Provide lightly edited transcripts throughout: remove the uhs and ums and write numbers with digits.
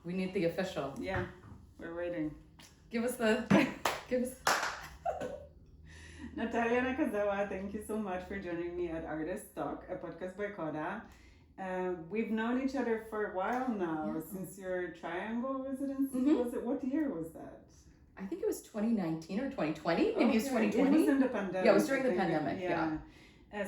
We need the official. Yeah, we're waiting. Give us. Natalia Nakazawa, thank you so much for joining me at Artist Talk, a podcast by KODA. We've known each other for a while now, since your Triangle residency. Was it? What year was that? I think it was 2019 or 2020. Maybe it was 2020. It was in the pandemic. Yeah, it was during the pandemic. Yeah.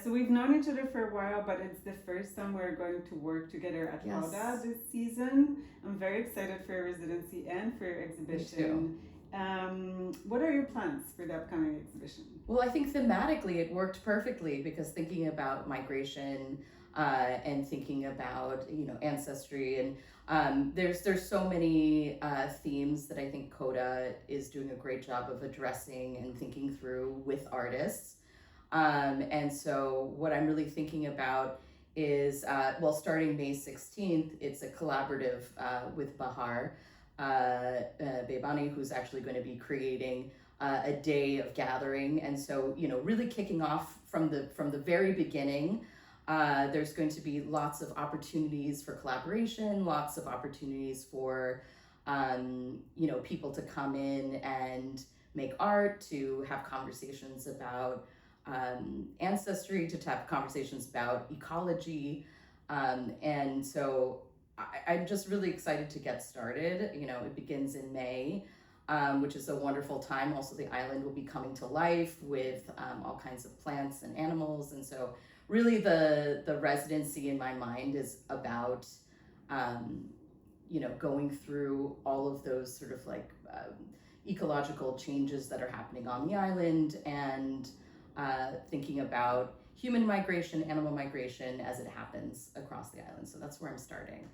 So we've known each other for a while, but it's the first time we're going to work together at KODA this season. I'm very excited for your residency and for your exhibition. Me too. What are your plans for the upcoming exhibition? Well, I think thematically it worked perfectly, because thinking about migration and thinking about ancestry, and there's so many themes that I think KODA is doing a great job of addressing and thinking through with artists. And so what I'm really thinking about is, starting May 16th, it's a collaborative with Bahar Bebani, who's actually going to be creating a day of gathering. And so, really kicking off from the very beginning, there's going to be lots of opportunities for collaboration, lots of opportunities for, people to come in and make art, to have conversations about ancestry, to have conversations about ecology. And so I'm just really excited to get started. It begins in May, which is a wonderful time. Also, the island will be coming to life with all kinds of plants and animals. And so really the residency in my mind is about, going through all of those sort of like ecological changes that are happening on the island, and thinking about human migration, animal migration as it happens across the island. So that's where I'm starting.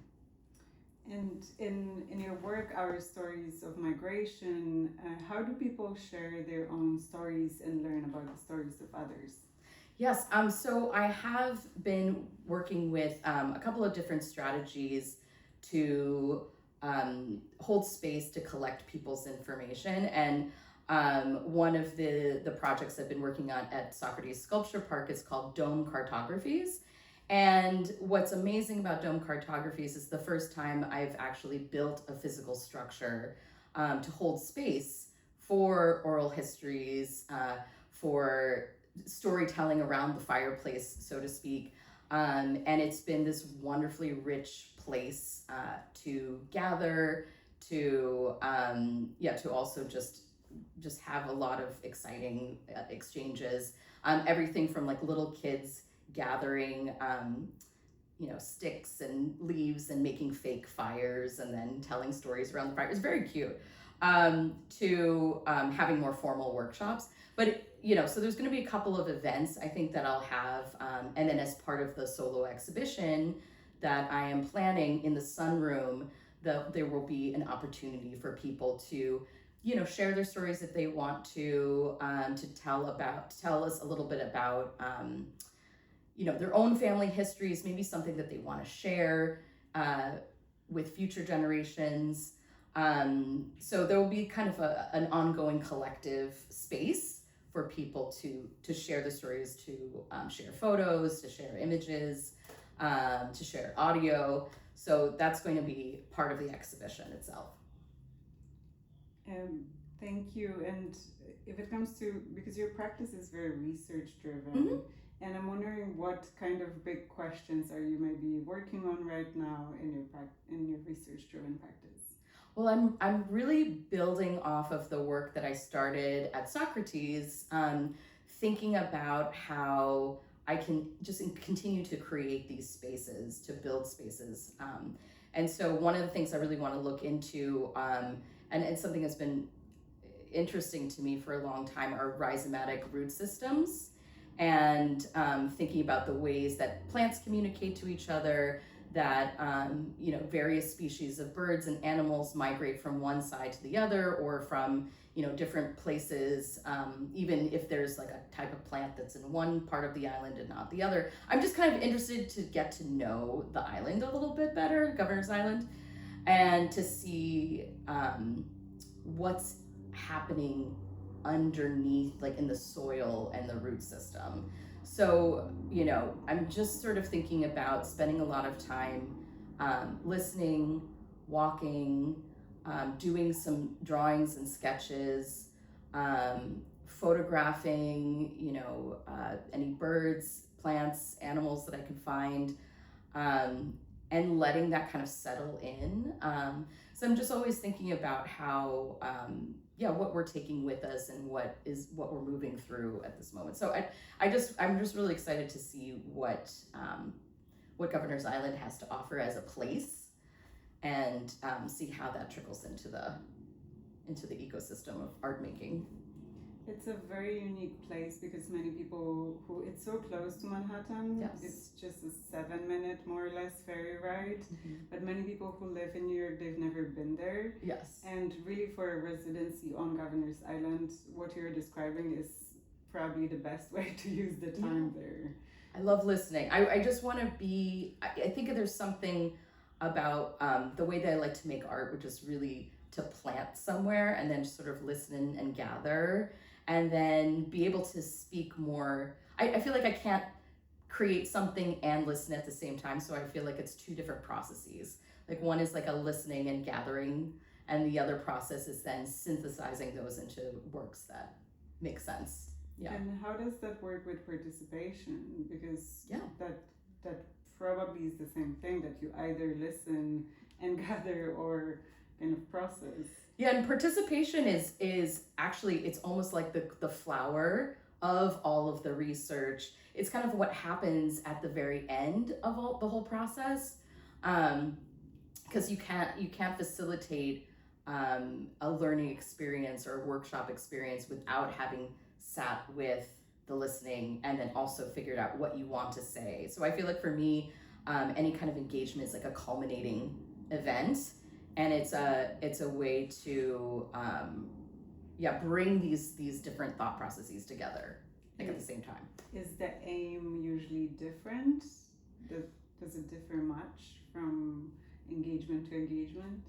And in your work, Our Stories of Migration, how do people share their own stories and learn about the stories of others? Yes, so I have been working with a couple of different strategies to hold space to collect people's information. And one of the projects I've been working on at Socrates Sculpture Park is called Dome Cartographies. And what's amazing about Dome Cartographies is the first time I've actually built a physical structure to hold space for oral histories, for storytelling around the fireplace, so to speak. And it's been this wonderfully rich place to gather, to also just have a lot of exciting exchanges. Everything from like little kids gathering sticks and leaves and making fake fires and then telling stories around the fire. It's very cute. To having more formal workshops. But so there's going to be a couple of events I think that I'll have, and then as part of the solo exhibition that I am planning in the sunroom, there will be an opportunity for people to share their stories if they want to tell us a little bit about their own family histories, maybe something that they want to share with future generations. So there will be kind of an ongoing collective space for people to share the stories, to share photos, to share images, to share audio. So that's going to be part of the exhibition itself. Thank you. And if it comes to, because your practice is very research driven, and I'm wondering what kind of big questions are you maybe working on right now in your research driven practice? Well, I'm really building off of the work that I started at Socrates, thinking about how I can just continue to create these spaces, to build spaces. And so one of the things I really want to look into, and it's something that's been interesting to me for a long time, are rhizomatic root systems, and thinking about the ways that plants communicate to each other, that various species of birds and animals migrate from one side to the other, or from different places, even if there's like a type of plant that's in one part of the island and not the other. I'm just kind of interested to get to know the island a little bit better, Governor's Island, and to see what's happening underneath, like in the soil and the root system. So, I'm just sort of thinking about spending a lot of time listening, walking, doing some drawings and sketches, photographing, any birds, plants, animals that I can find, and letting that kind of settle in. So I'm just always thinking about how, what we're taking with us and what we're moving through at this moment. So I'm just really excited to see what Governor's Island has to offer as a place, and see how that trickles into the ecosystem of art making. It's a very unique place because many people it's so close to Manhattan. Yes. It's just a 7-minute, more or less, ferry ride. But many people who live in New York, they've never been there. Yes. And really, for a residency on Governor's Island, what you're describing is probably the best way to use the time there. I love listening. I just want to be, I think there's something about the way that I like to make art, which is really to plant somewhere and then sort of listen and gather, and then be able to speak more. I feel like I can't create something and listen at the same time, so I feel like it's two different processes. Like one is like a listening and gathering, and the other process is then synthesizing those into works that make sense. Yeah. And how does that work with participation? Because that probably is the same thing, that you either listen and gather or kind of process. Yeah, and participation is actually, it's almost like the flower of all of the research. It's kind of what happens at the very end of the whole process, because you can't facilitate a learning experience or a workshop experience without having sat with the listening and then also figured out what you want to say. So I feel like for me, any kind of engagement is like a culminating event. And it's a way to bring these different thought processes together at the same time. Is the aim usually different? Does it differ much from engagement to engagement?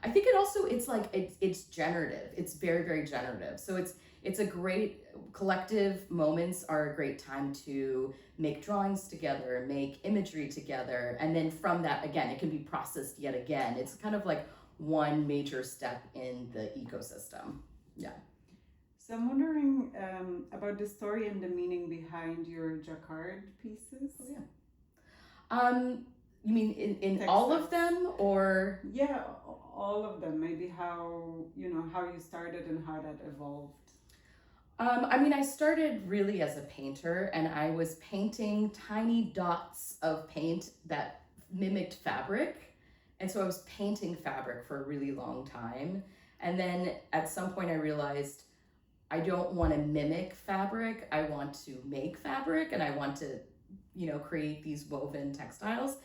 I think it's generative. It's very, very generative. So it's a great, collective moments are a great time to make drawings together, make imagery together, and then from that, again, it can be processed yet again. It's kind of like one major step in the ecosystem. Yeah. So I'm wondering about the story and the meaning behind your jacquard pieces. Oh, yeah. You mean in all of them, or? Yeah, all of them. Maybe how you started and how that evolved. I started really as a painter, and I was painting tiny dots of paint that mimicked fabric. And so I was painting fabric for a really long time. And then at some point I realized I don't want to mimic fabric. I want to make fabric, and I want to, create these woven textiles.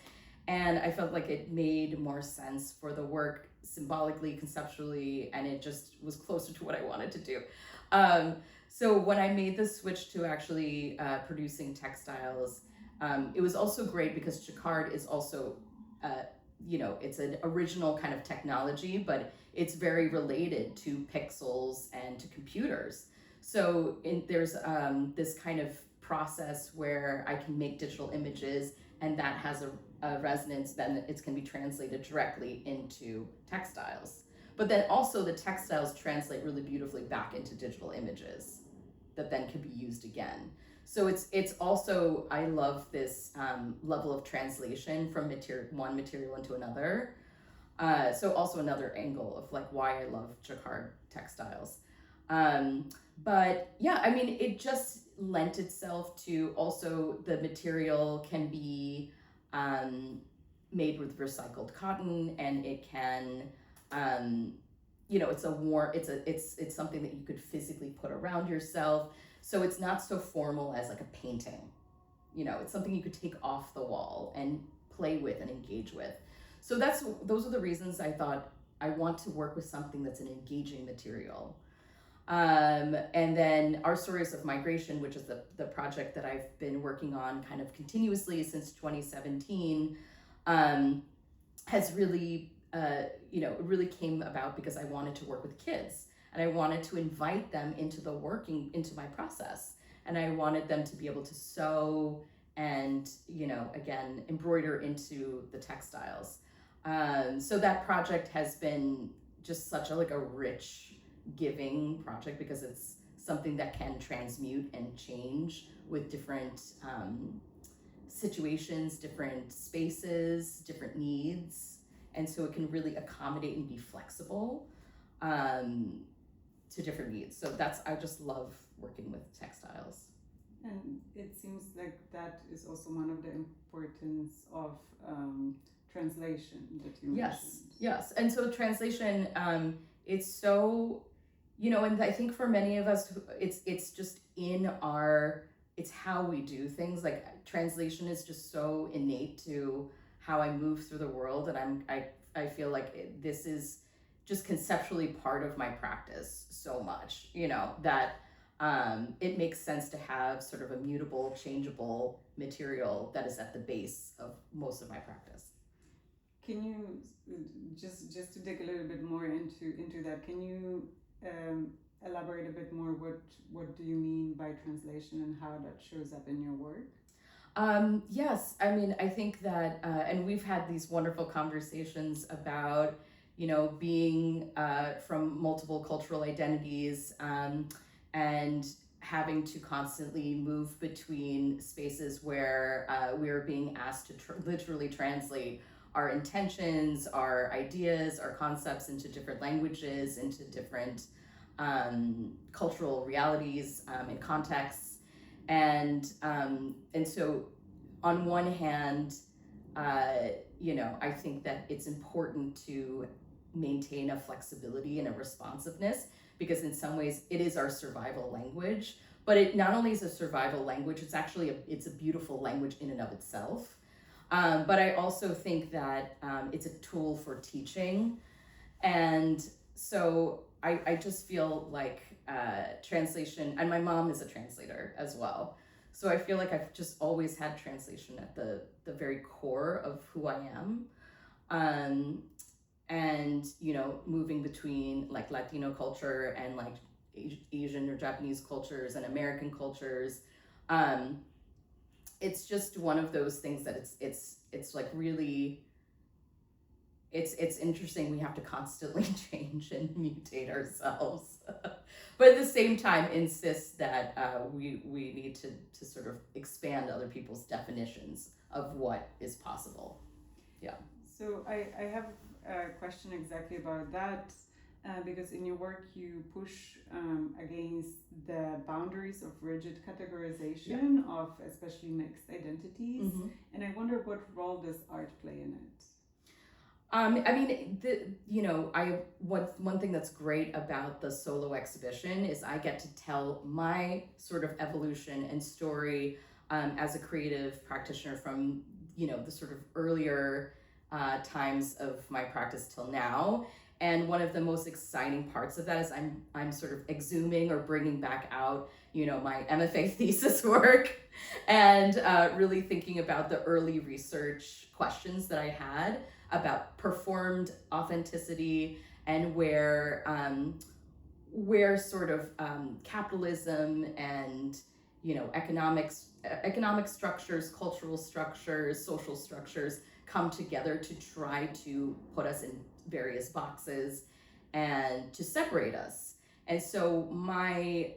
And I felt like it made more sense for the work symbolically, conceptually, and it just was closer to what I wanted to do. So when I made the switch to actually producing textiles, it was also great because jacquard is also, it's an original kind of technology, but it's very related to pixels and to computers. So there's this kind of process where I can make digital images, and that has a resonance, then it can be translated directly into textiles. But then also the textiles translate really beautifully back into digital images that then can be used again. So it's also, I love this level of translation from one material into another. So also another angle of like why I love jacquard textiles. But yeah, it just lent itself to also the material can be made with recycled cotton, and it can, it's something that you could physically put around yourself. So it's not so formal as like a painting. It's something you could take off the wall and play with and engage with. So those are the reasons I thought I want to work with something that's an engaging material. And then Our Stories of Migration, which is the project that I've been working on kind of continuously since 2017, has really, it really came about because I wanted to work with kids, and I wanted to invite them into my process, and I wanted them to be able to sew and, again, embroider into the textiles. So that project has been just such a like a rich, giving project because it's something that can transmute and change with different situations, different spaces, different needs, and so it can really accommodate and be flexible um, to different needs. So that's I just love working with textiles. And it seems like that is also one of the importance of translation that you mentioned. Yes, and so translation, it's so, and I think for many of us, it's just in our, it's how we do things. Like translation is just so innate to how I move through the world, and I feel like this is just conceptually part of my practice so much, that it makes sense to have sort of a mutable, changeable material that is at the base of most of my practice. Can you just to dig a little bit more into that? Can you elaborate a bit more? What do you mean by translation and how that shows up in your work? Yes, I mean, I think that, and we've had these wonderful conversations about, being from multiple cultural identities and having to constantly move between spaces where we're being asked to literally translate our intentions, our ideas, our concepts into different languages, into different cultural realities and contexts. And so on one hand, I think that it's important to maintain a flexibility and a responsiveness because in some ways it is our survival language, but it not only is a survival language, it's actually it's a beautiful language in and of itself. But I also think that it's a tool for teaching. And so I just feel like translation, and my mom is a translator as well. So I feel like I've just always had translation at the very core of who I am. And, moving between like Latino culture and like Asian or Japanese cultures and American cultures. It's just one of those things that it's like really, it's interesting. We have to constantly change and mutate ourselves, but at the same time insist that we need to sort of expand other people's definitions of what is possible. Yeah. So I have a question exactly about that. Because in your work you push against the boundaries of rigid categorization of especially mixed identities, and I wonder what role does art play in it. I mean, one thing that's great about the solo exhibition is I get to tell my sort of evolution and story as a creative practitioner from the sort of earlier times of my practice till now. And one of the most exciting parts of that is I'm sort of exhuming or bringing back out, my MFA thesis work and really thinking about the early research questions that I had about performed authenticity and where sort of capitalism and economic structures, cultural structures, social structures come together to try to put us in various boxes and to separate us. And so my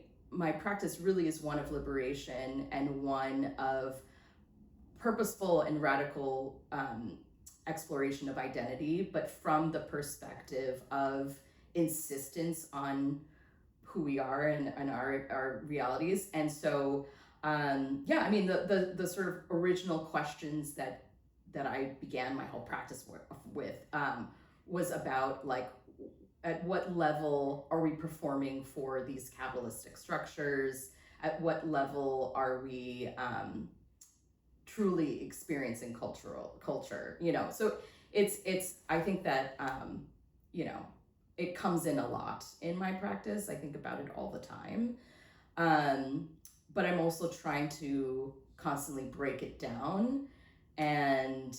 practice really is one of liberation and one of purposeful and radical exploration of identity, but from the perspective of insistence on who we are and our realities. And so I mean the sort of original questions that I began my whole practice with was about like at what level are we performing for these capitalistic structures? At what level are we truly experiencing culture? So it's I think that it comes in a lot in my practice. I think about it all the time, but I'm also trying to constantly break it down and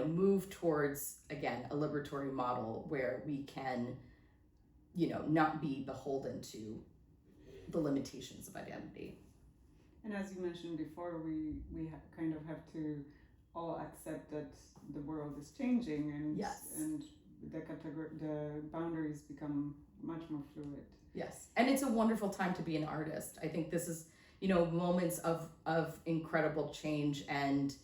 move towards, again, a liberatory model where we can not be beholden to the limitations of identity. And as you mentioned before, we kind of have to all accept that the world is changing, and Yes. and the boundaries become much more fluid. Yes. And it's a wonderful time to be an artist. I think this is, moments of incredible change and,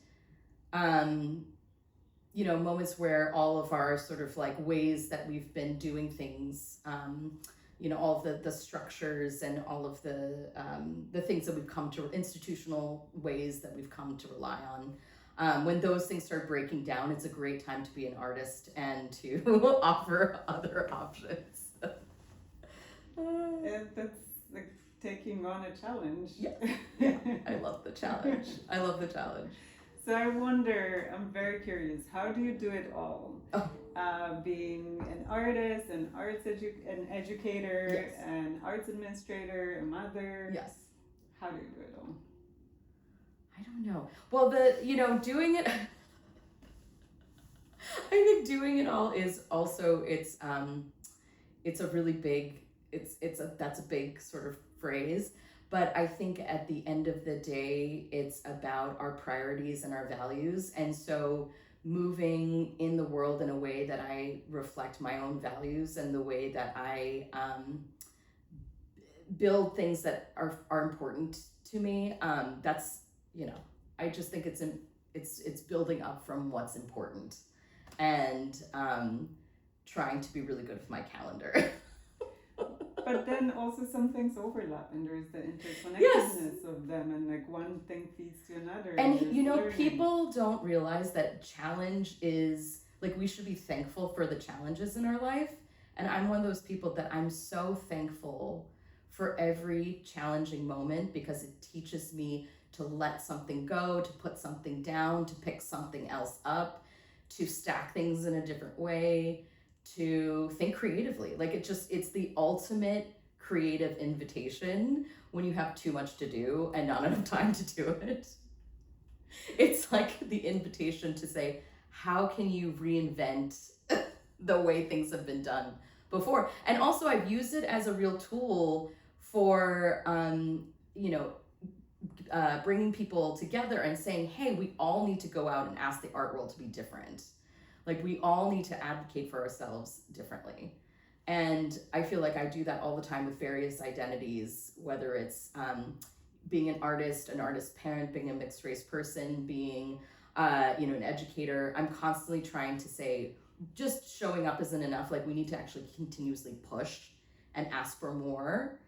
moments where all of our sort of like ways that we've been doing things, all of the structures and all of the things that we've come to, institutional ways that we've come to rely on. When those things start breaking down, it's a great time to be an artist and to offer other options. And that's like taking on a challenge. Yeah, I love the challenge. I love the challenge. So I wonder, I'm very curious, how do you do it all? Oh. Being an artist, an an educator, Yes. an arts administrator, a mother. Yes. How do you do it all? I don't know. Well, doing it, I think doing it all is also, it's a really big, that's a big sort of phrase. But I think at the end of the day, it's about our priorities and our values. And so moving in the world in a way that I reflect my own values and the way that I build things that are important to me. That's, I just think it's building up from what's important and trying to be really good with my calendar. But then also some things overlap, and there's the interconnectedness Yes. of them, and like one thing feeds to another. And there's learning. people don't realize that challenge is like, we should be thankful for the challenges in our life. And I'm one of those people that I'm so thankful for every challenging moment, because it teaches me to let something go, to put something down, to pick something else up, to stack things in a different way, to think creatively. Like it's the ultimate creative invitation when you have too much to do and not enough time to do it. It's like the invitation to say, how can you reinvent the way things have been done before? And also I've used it as a real tool for, bringing people together and saying, hey, we all need to go out and ask the art world to be different. Like we all need to advocate for ourselves differently. And I feel like I do that all the time with various identities, whether it's being an artist parent, being a mixed race person, being, an educator. I'm constantly trying to say, just showing up isn't enough. Like we need to actually continuously push and ask for more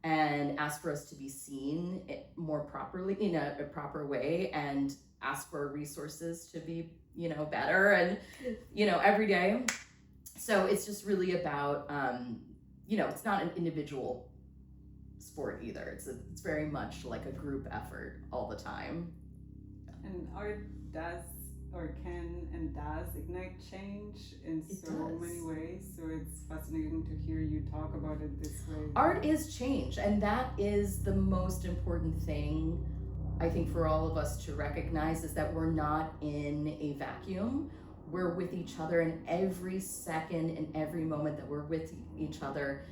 and ask for us to be seen more properly in a proper way, and ask for resources to be, better and, every day. So it's just really about, it's not an individual sport either. It's very much like a group effort all the time. And art does or can and does ignite change in many ways. So it's fascinating to hear you talk about it this way. Art is change, and that is the most important thing, I think, for all of us to recognize, is that we're not in a vacuum. We're with each other, and every second and every moment that we're with each other,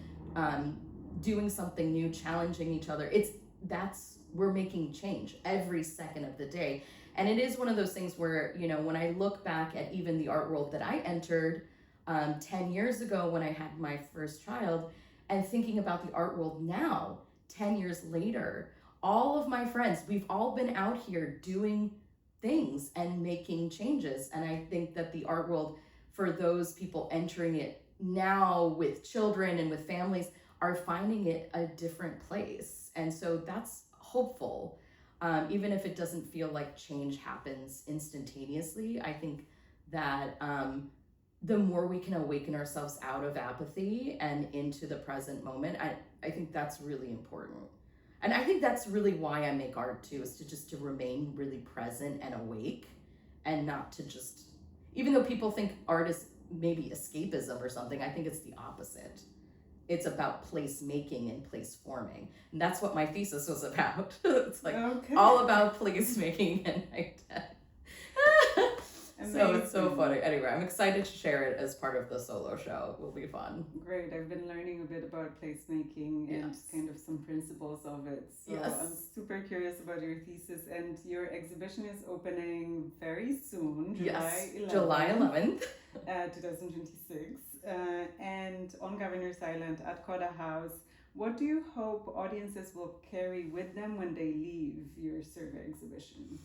doing something new, challenging each other, we're making change every second of the day. And it is one of those things where, when I look back at even the art world that I entered 10 years ago when I had my first child, and thinking about the art world now, 10 years later, all of my friends, we've all been out here doing things and making changes. And I think that the art world, for those people entering it now with children and with families, are finding it a different place. And so that's hopeful. Even if it doesn't feel like change happens instantaneously, I think that the more we can awaken ourselves out of apathy and into the present moment, I think that's really important. And I think that's really why I make art too, is to remain really present and awake, and not to just, even though people think art is maybe escapism or something, I think it's the opposite. It's about place making and place forming. And that's what my thesis was about. It's like all about place making and So it's so funny. Anyway, I'm excited to share it as part of the solo show. It will be fun. Great. I've been learning a bit about placemaking and kind of some principles of it. So I'm super curious about your thesis, and your exhibition is opening very soon, July 11th, 2026, and on Governor's Island at KODA House. What do you hope audiences will carry with them when they leave your survey exhibition?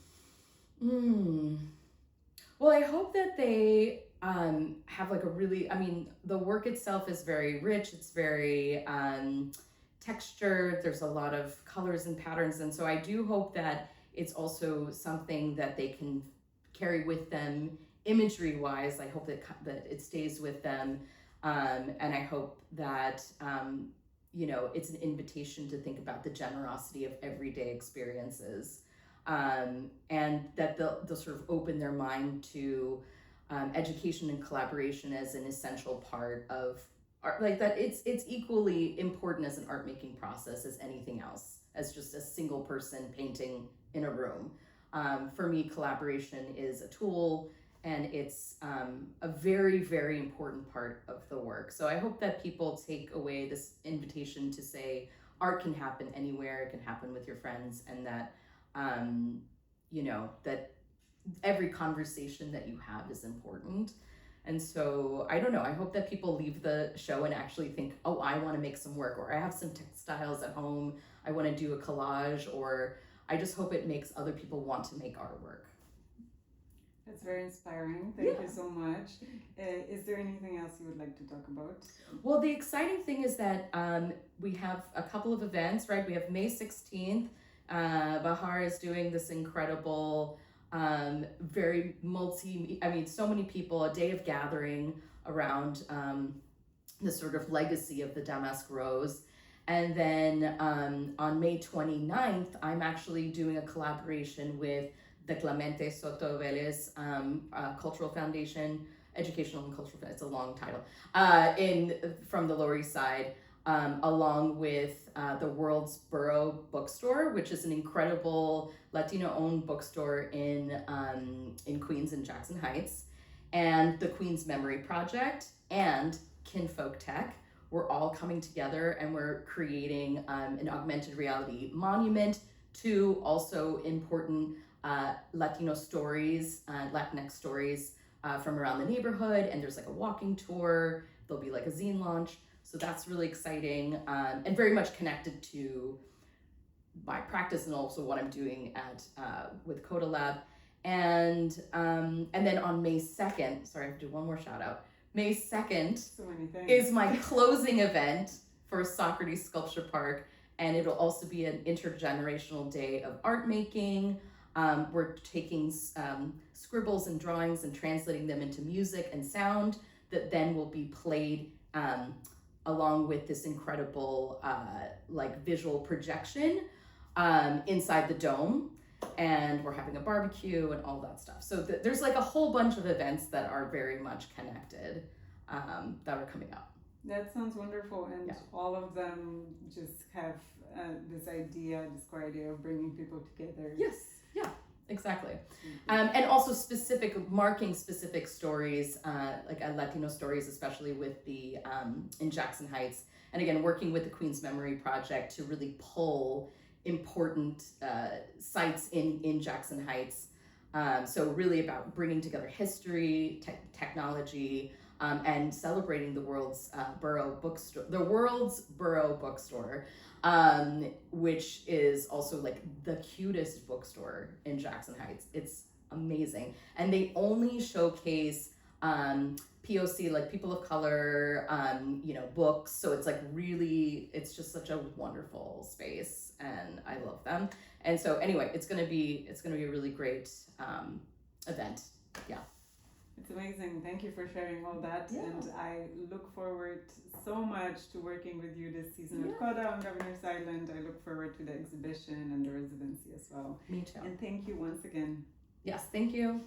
Well, I hope that they have like a really, I mean, the work itself is very rich. It's very textured. There's a lot of colors and patterns. And so I do hope that it's also something that they can carry with them imagery wise. I hope that it stays with them. And I hope that, it's an invitation to think about the generosity of everyday experiences. And that they'll sort of open their mind to education and collaboration as an essential part of art, like that it's equally important as an art making process as anything else, as just a single person painting in a room. For me, collaboration is a tool, and it's a very, very important part of the work. So I hope that people take away this invitation to say art can happen anywhere, it can happen with your friends, and that that every conversation that you have is important. And so I don't know, I hope that people leave the show and actually think, oh, I want to make some work, or I have some textiles at home, I want to do a collage, or I just hope it makes other people want to make artwork. That's very inspiring. Thank you so much. Is there anything else you would like to talk about? Well, the exciting thing is that we have a couple of events, right? We have May 16th. Bahar is doing this incredible, very so many people, a day of gathering around the sort of legacy of the Damask Rose. And then on May 29th, I'm actually doing a collaboration with the Clemente Soto Vélez Cultural Foundation, Educational and Cultural, it's a long title, from the Lower East Side. Along with the World's Borough Bookstore, which is an incredible Latino-owned bookstore in Queens and Jackson Heights, and the Queens Memory Project and Kinfolk Tech. We're all coming together, and we're creating an augmented reality monument to also important Latino stories, Latinx stories from around the neighborhood. And there's like a walking tour. There'll be like a zine launch. So that's really exciting, and very much connected to my practice and also what I'm doing with KODA Lab. And then on May 2nd, sorry, I have to do one more shout out. May 2nd is my closing event for Socrates Sculpture Park, and it'll also be an intergenerational day of art making. We're taking scribbles and drawings and translating them into music and sound that then will be played along with this incredible visual projection inside the dome, and we're having a barbecue and all that stuff. So there's like a whole bunch of events that are very much connected that are coming up. That sounds wonderful, and all of them just have this core idea of bringing people together. Yes, yeah. Exactly. And also marking specific stories, like Latino stories, especially with the, in Jackson Heights. And again, working with the Queens Memory Project to really pull important sites in Jackson Heights. So really about bringing together history, technology, and celebrating the world's borough bookstore, which is also like the cutest bookstore in Jackson Heights. It's amazing. And they only showcase POC, like people of color, books. So it's like really, it's just such a wonderful space, and I love them. And so anyway, it's gonna be a really great event. Yeah. It's amazing. Thank you for sharing all that. Yeah. And I look forward so much to working with you this season at KODA on Governor's Island. I look forward to the exhibition and the residency as well. Me too. And thank you once again. Yes, thank you.